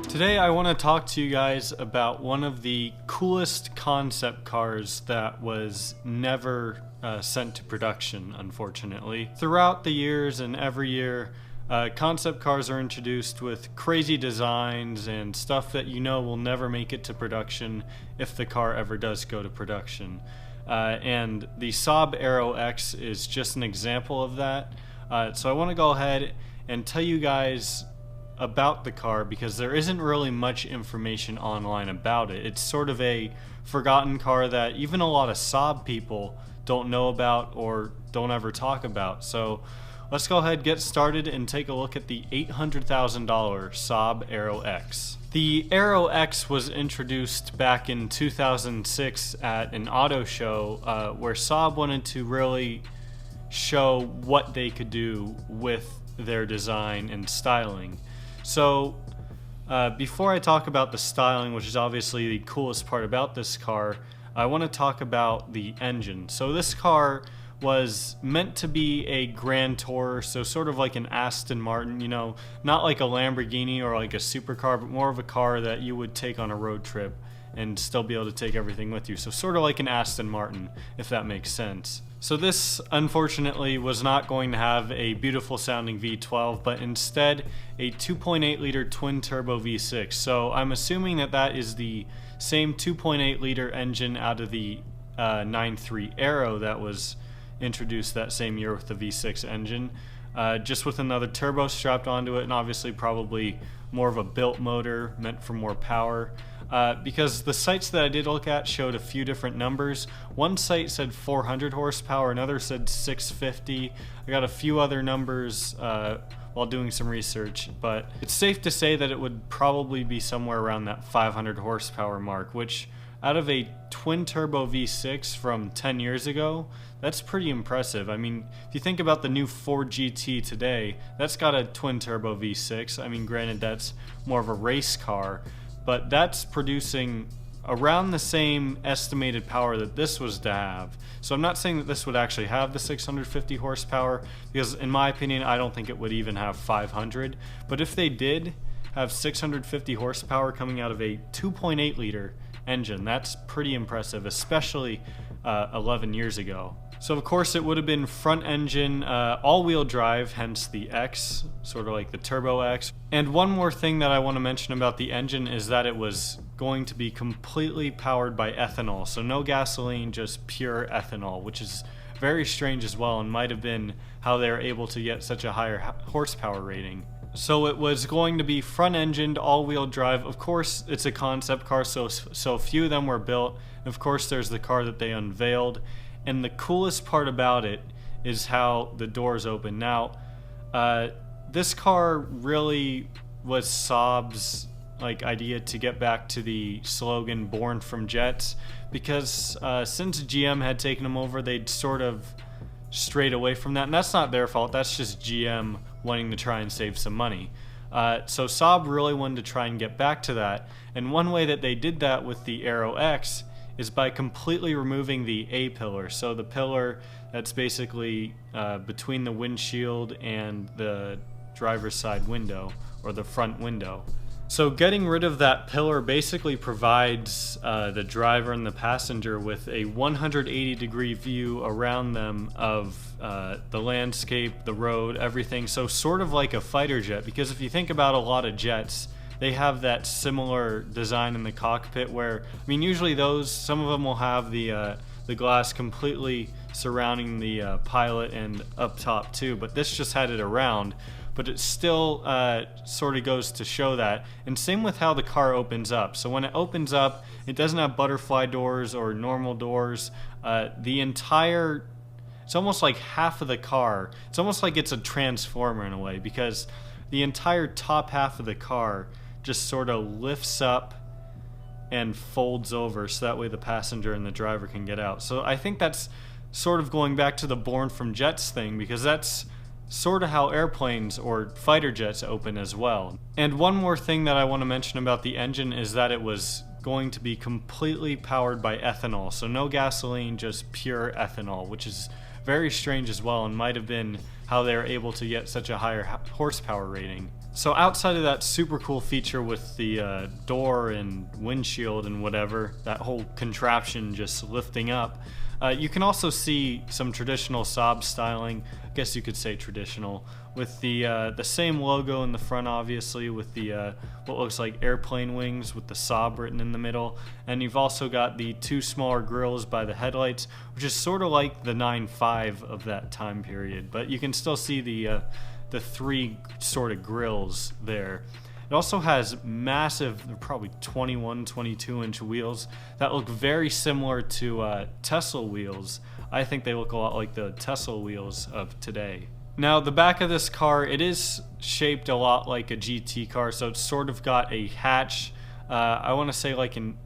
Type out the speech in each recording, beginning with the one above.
Today I want to talk to you guys about one of the coolest concept cars that was never sent to production, unfortunately. Throughout the years and every year, concept cars are introduced with crazy designs and stuff that you know will never make it to production if the car ever does go to production. And the Saab Aero X is just an example of that. So I want to go ahead and tell you guys about the car because there isn't really much information online about it. It's sort of a forgotten car that even a lot of Saab people don't know about or don't ever talk about. So let's go ahead, get started, and take a look at the $800,000 Saab Aero X. The Aero X was introduced back in 2006 at an auto show where Saab wanted to really show what they could do with their design and styling. So before I talk about the styling, which is obviously the coolest part about this car, I want to talk about the engine. So this car was meant to be a Grand Tourer, so sort of like an Aston Martin, you know, not like a Lamborghini or like a supercar, but more of a car that you would take on a road trip and still be able to take everything with you. So sort of like an Aston Martin, if that makes sense. So this, unfortunately, was not going to have a beautiful sounding V12, but instead a 2.8 liter twin turbo V6. So I'm assuming that that is the same 2.8 liter engine out of the 9.3 Aero that was introduced that same year with the V6 engine, just with another turbo strapped onto it, and obviously probably more of a built motor meant for more power. Because the sites that I did look at showed a few different numbers. One site said 400 horsepower, another said 650. I got a few other numbers while doing some research, but it's safe to say that it would probably be somewhere around that 500 horsepower mark, which out of a twin turbo V6 from 10 years ago, that's pretty impressive. I mean, if you think about the new Ford GT today, that's got a twin turbo V6. I mean, granted, that's more of a race car, but that's producing around the same estimated power that this was to have. So I'm not saying that this would actually have the 650 horsepower, because in my opinion, I don't think it would even have 500. But if they did have 650 horsepower coming out of a 2.8 liter engine, that's pretty impressive, especially 11 years ago. So of course it would have been front engine, all-wheel drive, hence the X, sort of like the Turbo X. And one more thing that I want to mention about the engine is that it was going to be completely powered by ethanol. So no gasoline, just pure ethanol, which is very strange as well, and might have been how they were able to get such a higher horsepower rating. So it was going to be front-engined, all-wheel drive. Of course, it's a concept car, so few of them were built. And of course, there's the car that they unveiled. And the coolest part about it is how the doors open. Now, this car really was Saab's idea to get back to the slogan "Born from Jets," because since GM had taken them over, they'd sort of strayed away from that. And that's not their fault. That's just GM wanting to try and save some money. So Saab really wanted to try and get back to that. And one way that they did that with the Aero X is by completely removing the A-pillar. So the pillar that's basically between the windshield and the driver's side window, or the front window. So getting rid of that pillar basically provides the driver and the passenger with a 180-degree view around them of the landscape, the road, everything. So sort of like a fighter jet, because if you think about a lot of jets, they have that similar design in the cockpit where, I mean, usually some of them will have the glass completely surrounding the pilot and up top too, but this just had it around. But it still sort of goes to show that. And same with how the car opens up. So when it opens up, it doesn't have butterfly doors or normal doors. It's almost like half of the car, it's almost like it's a transformer in a way, because the entire top half of the car just sort of lifts up and folds over, so that way the passenger and the driver can get out. So I think that's sort of going back to the Born from Jets thing, because that's sort of how airplanes or fighter jets open as well. And one more thing that I want to mention about the engine is that it was going to be completely powered by ethanol. So no gasoline, just pure ethanol, which is very strange as well, and might have been how they were able to get such a higher horsepower rating. So outside of that super cool feature with the door and windshield and whatever, that whole contraption just lifting up, you can also see some traditional Saab styling, I guess you could say traditional, with the same logo in the front, obviously, with the what looks like airplane wings with the Saab written in the middle, and you've also got the two smaller grills by the headlights, which is sort of like the 9.5 of that time period, but you can still see the three sort of grills there. It also has massive, probably 21, 22-inch wheels that look very similar to Tesla wheels. I think they look a lot like the Tesla wheels of today. Now, the back of this car, it is shaped a lot like a GT car, so it's sort of got a hatch. I want to say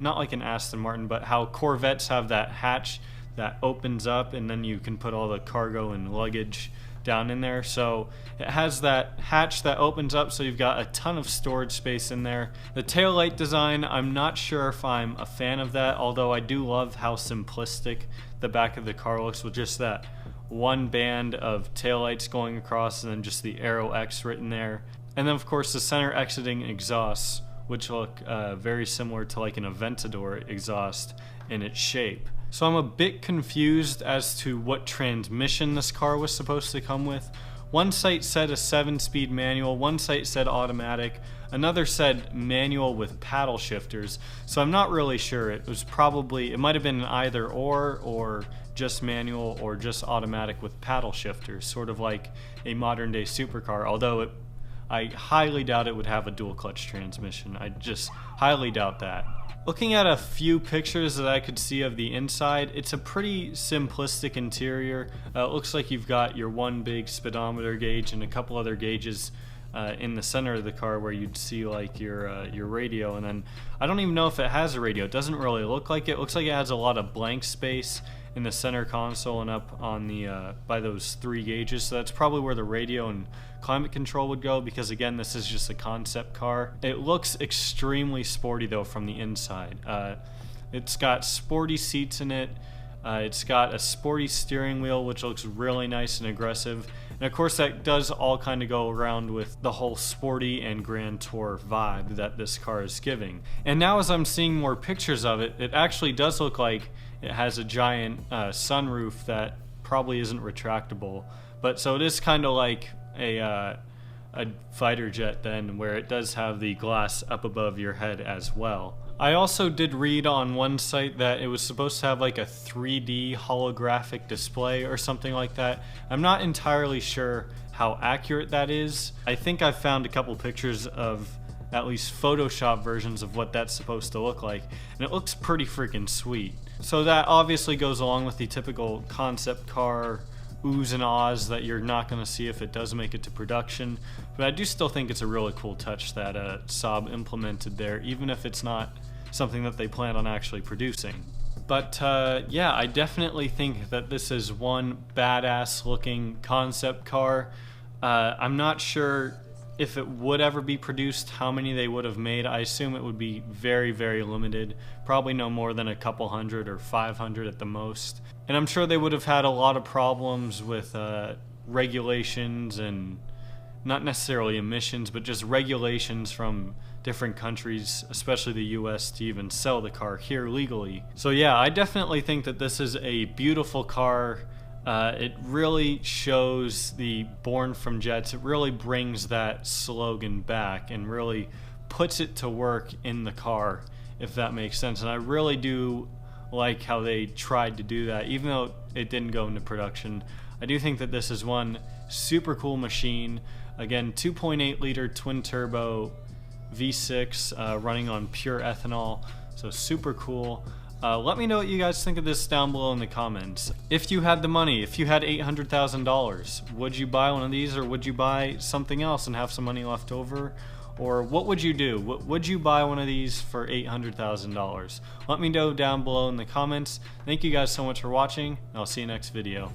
not like an Aston Martin, but how Corvettes have that hatch that opens up and then you can put all the cargo and luggage down in there. So it has that hatch that opens up, so you've got a ton of storage space in there. The taillight design, I'm not sure if I'm a fan of that, although I do love how simplistic the back of the car looks with just that one band of taillights going across and then just the Aero X written there. And then of course the center exiting exhausts, which look very similar to like an Aventador exhaust in its shape. So I'm a bit confused as to what transmission this car was supposed to come with. One site said a 7-speed manual, one site said automatic, another said manual with paddle shifters, so I'm not really sure. It might have been an either or just manual or just automatic with paddle shifters, sort of like a modern day supercar, although I highly doubt it would have a dual clutch transmission. I just highly doubt that. Looking at a few pictures that I could see of the inside, it's a pretty simplistic interior. It looks like you've got your one big speedometer gauge and a couple other gauges in the center of the car where you'd see like your radio, and then I don't even know if it has a radio. It doesn't really look like it. It looks like it has a lot of blank space in the center console and up on the by those three gauges, so that's probably where the radio and climate control would go, because again, this is just a concept car. It looks extremely sporty though from the inside. It's got sporty seats in it. It's got a sporty steering wheel, which looks really nice and aggressive. And of course that does all kind of go around with the whole sporty and Grand Tour vibe that this car is giving. And now as I'm seeing more pictures of it, it actually does look like it has a giant sunroof that probably isn't retractable. But so it is kind of like a fighter jet then, where it does have the glass up above your head as well. I also did read on one site that it was supposed to have like a 3D holographic display or something like that. I'm not entirely sure how accurate that is. I think I've found a couple pictures of at least Photoshop versions of what that's supposed to look like, and it looks pretty freaking sweet. So that obviously goes along with the typical concept car oohs and ahs that you're not going to see if it does make it to production, but I do still think it's a really cool touch that Saab implemented there, even if it's not something that they plan on actually producing. But yeah, I definitely think that this is one badass looking concept car. I'm not sure if it would ever be produced, how many they would have made. I assume it would be very, very limited, probably no more than a couple hundred or 500 at the most. And I'm sure they would have had a lot of problems with regulations, and not necessarily emissions, but just regulations from different countries, especially the US, to even sell the car here legally. So yeah, I definitely think that this is a beautiful car. It really shows the Born from Jets. It really brings that slogan back and really puts it to work in the car, if that makes sense. And I really do like how they tried to do that, even though it didn't go into production. I do think that this is one super cool machine. Again, 2.8 liter twin turbo V6 running on pure ethanol, so super cool. Let me know what you guys think of this down below in the comments. If you had the money, if you had $800,000, would you buy one of these, or would you buy something else and have some money left over? Or what would you do? Would you buy one of these for $800,000? Let me know down below in the comments. Thank you guys so much for watching, and I'll see you next video.